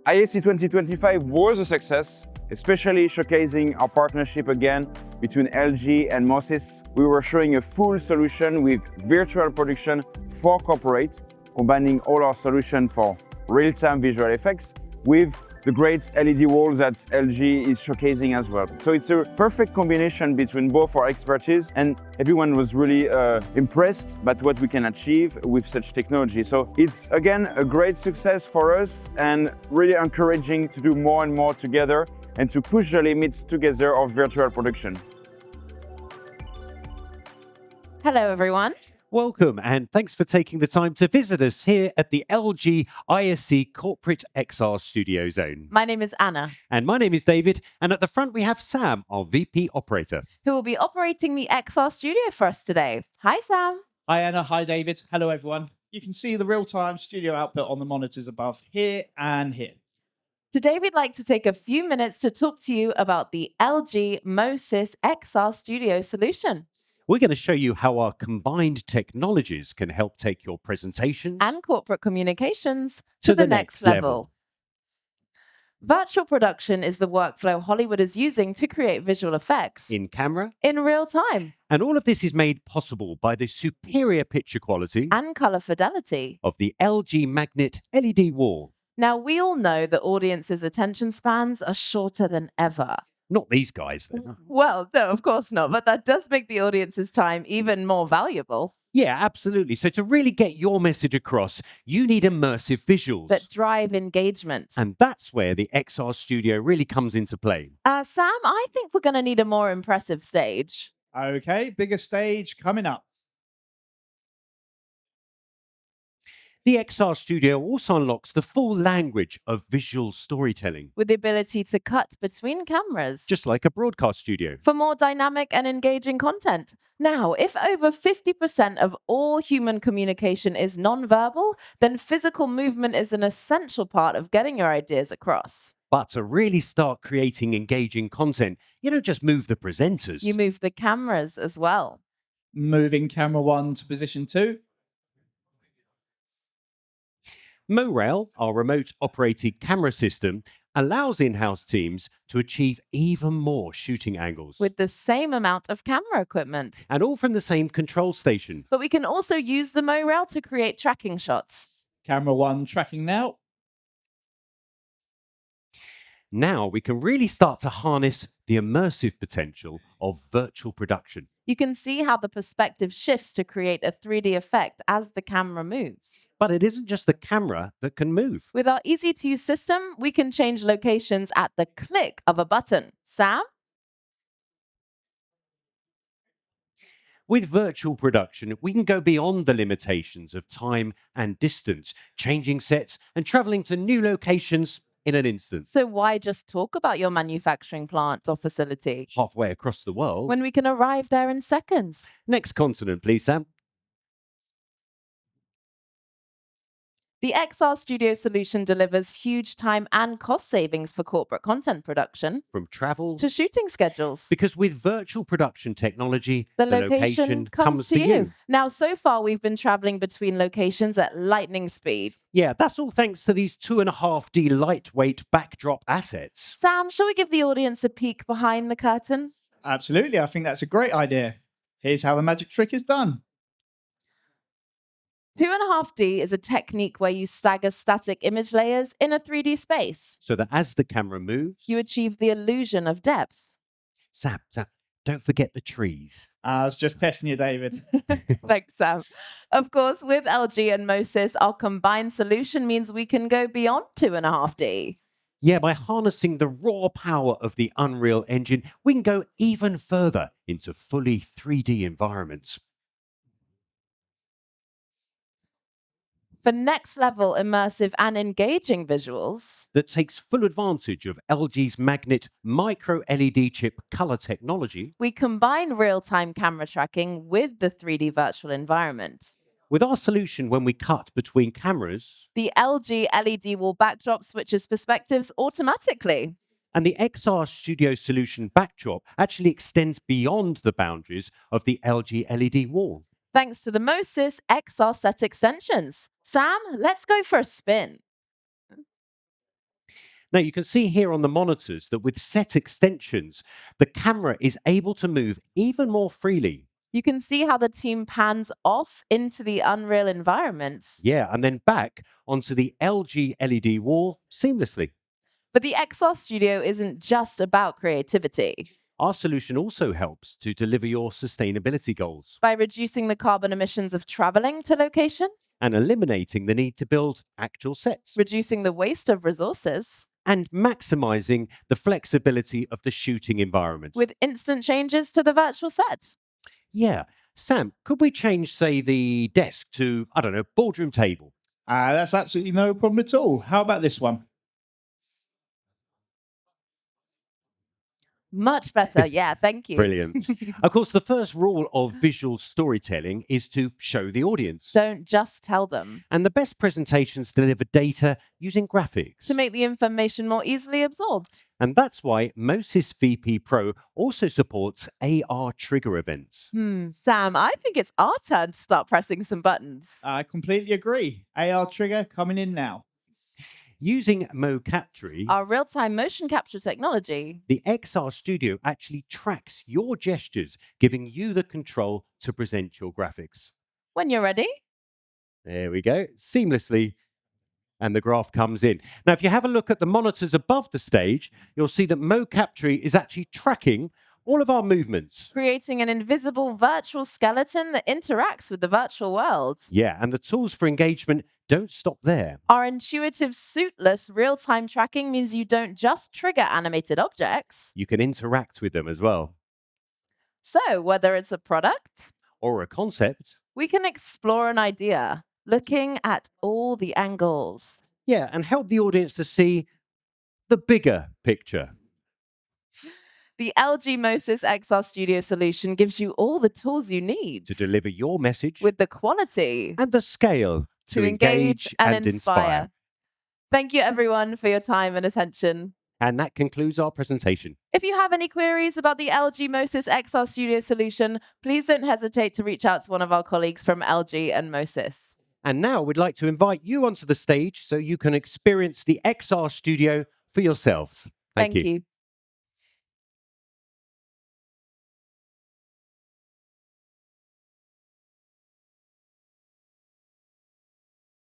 ISE 2025 was a success, especially showcasing our partnership again between LG and Mo-Sys. We were showing a full solution with virtual production for corporates, combining all our solutions for real-time visual effects with the great LED walls that LG is showcasing as well. So it's a perfect combination between both our expertise, and everyone was really impressed by what we can achieve with such technology. So it's again a great success for us and really encouraging to do more and more together and to push the limits together of virtual production. Hello, everyone. Welcome, and thanks for taking the time to visit us here at the LG ISE Corporate XR Studio Zone. My name is Anna. And my name is David, and at the front we have Sam, our VP operator, who will be operating the XR studio for us today. Hi, Sam. Hi, Anna. Hi, David. Hello, everyone. You can see the real-time studio output on the monitors above here and here. Today, we'd like to take a few minutes to talk to you about the LG Mo-Sys XR Studio solution. We're going to show you how our combined technologies can help take your presentations and corporate communications to the next level. Virtual production is the workflow Hollywood is using to create visual effects in camera in real time. And all of this is made possible by the superior picture quality and color fidelity of the LG Magnet LED wall. Now, we all know that audiences' attention spans are shorter than ever. Not these guys, then. Well, no, of course not. But that does make the audience's time even more valuable. Yeah, absolutely. So to really get your message across, you need immersive visuals that drive engagement. And that's where the XR Studio really comes into play. Sam, I think we're going to need a more impressive stage. Okay, bigger stage coming up. The XR Studio also unlocks the full language of visual storytelling. With the ability to cut between cameras. Just like a broadcast studio. For more dynamic and engaging content. Now, if over 50% of all human communication is nonverbal, then physical movement is an essential part of getting your ideas across. But to really start creating engaging content, you don't just move the presenters. You move the cameras as well. Moving camera 1 to position 2. MoRail, our remote-operated camera system, allows in-house teams to achieve even more shooting angles. With the same amount of camera equipment. And all from the same control station. But we can also use the MoRail to create tracking shots. Camera 1 tracking now. Now we can really start to harness the immersive potential of virtual production. You can see how the perspective shifts to create a 3D effect as the camera moves. But it isn't just the camera that can move. With our easy-to-use system, we can change locations at the click of a button. Sam? With virtual production, we can go beyond the limitations of time and distance, changing sets and traveling to new locations in an instant. So why just talk about your manufacturing plant or facility halfway across the world when we can arrive there in seconds? Next continent, please, Sam. The XR Studio solution delivers huge time and cost savings for corporate content production. From travel to shooting schedules. Because with virtual production technology, the location comes to you. Now, so far, we've been traveling between locations at lightning speed. Yeah, that's all thanks to these 2.5D lightweight backdrop assets. Sam, shall we give the audience a peek behind the curtain? Absolutely. I think that's a great idea. Here's how the magic trick is done. 2.5D is a technique where you stagger static image layers in a 3D space. So that as the camera moves, you achieve the illusion of depth. Sam, don't forget the trees. I was just testing you, David. Thanks, Sam. Of course, with LG and Mo-Sys, our combined solution means we can go beyond 2.5D. Yeah, by harnessing the raw power of the Unreal Engine, we can go even further into fully 3D environments. For next-level immersive and engaging visuals that takes full advantage of LG's Magnet micro LED chip color technology, we combine real-time camera tracking with the 3D virtual environment. With our solution, when we cut between cameras, the LG LED wall backdrop switches perspectives automatically. And the XR Studio solution backdrop actually extends beyond the boundaries of the LG LED wall. Thanks to the Mo-Sys XR set extensions. Sam, let's go for a spin. Now, you can see here on the monitors that with set extensions, the camera is able to move even more freely. You can see how the team pans off into the Unreal environment. Yeah, and then back onto the LG LED wall seamlessly. But the XR Studio isn't just about creativity. Our solution also helps to deliver your sustainability goals By reducing the carbon emissions of traveling to location, and eliminating the need to build actual sets reducing the waste of resources, and maximizing the flexibility of the shooting environment. with instant changes to the virtual set. Yeah. Sam, could we change, say, the desk to, I don't know, boardroom table? That's absolutely no problem at all. How about this one? Much better. Yeah, thank you. Brilliant. Of course, the first rule of visual storytelling is to show the audience. Don't just tell them. And the best presentations deliver data using graphics. To make the information more easily absorbed. And that's why Mo-Sys VP Pro also supports AR trigger events. Sam, I think it's our turn to start pressing some buttons. I completely agree. AR trigger coming in now. Using MoCaptury, Our real-time motion capture technology. the XR Studio actually tracks your gestures, giving you the control to present your graphics. When you're ready, There we go, seamlessly, and the graph comes in. Now, if you have a look at the monitors above the stage, you'll see that MoCaptury is actually tracking all of our movements. creating an invisible virtual skeleton that interacts with the virtual world. Yeah, and the tools for engagement don't stop there. Our intuitive suitless real-time tracking means you don't just trigger animated objects. You can interact with them as well. So, whether it's a product, Or a concept. we can explore an idea, looking at all the angles. Yeah, and help the audience to see the bigger picture. The LG Mo-Sys XR Studio solution gives you all the tools you need To deliver your message with the quality and the scale to engage and inspire. Thank you, everyone, for your time and attention. And that concludes our presentation. If you have any queries about the LG Mo-Sys XR Studio solution, please don't hesitate to reach out to one of our colleagues from LG and Mo-Sys. And now we'd like to invite you onto the stage so you can experience the XR Studio for yourselves. Thank you. you.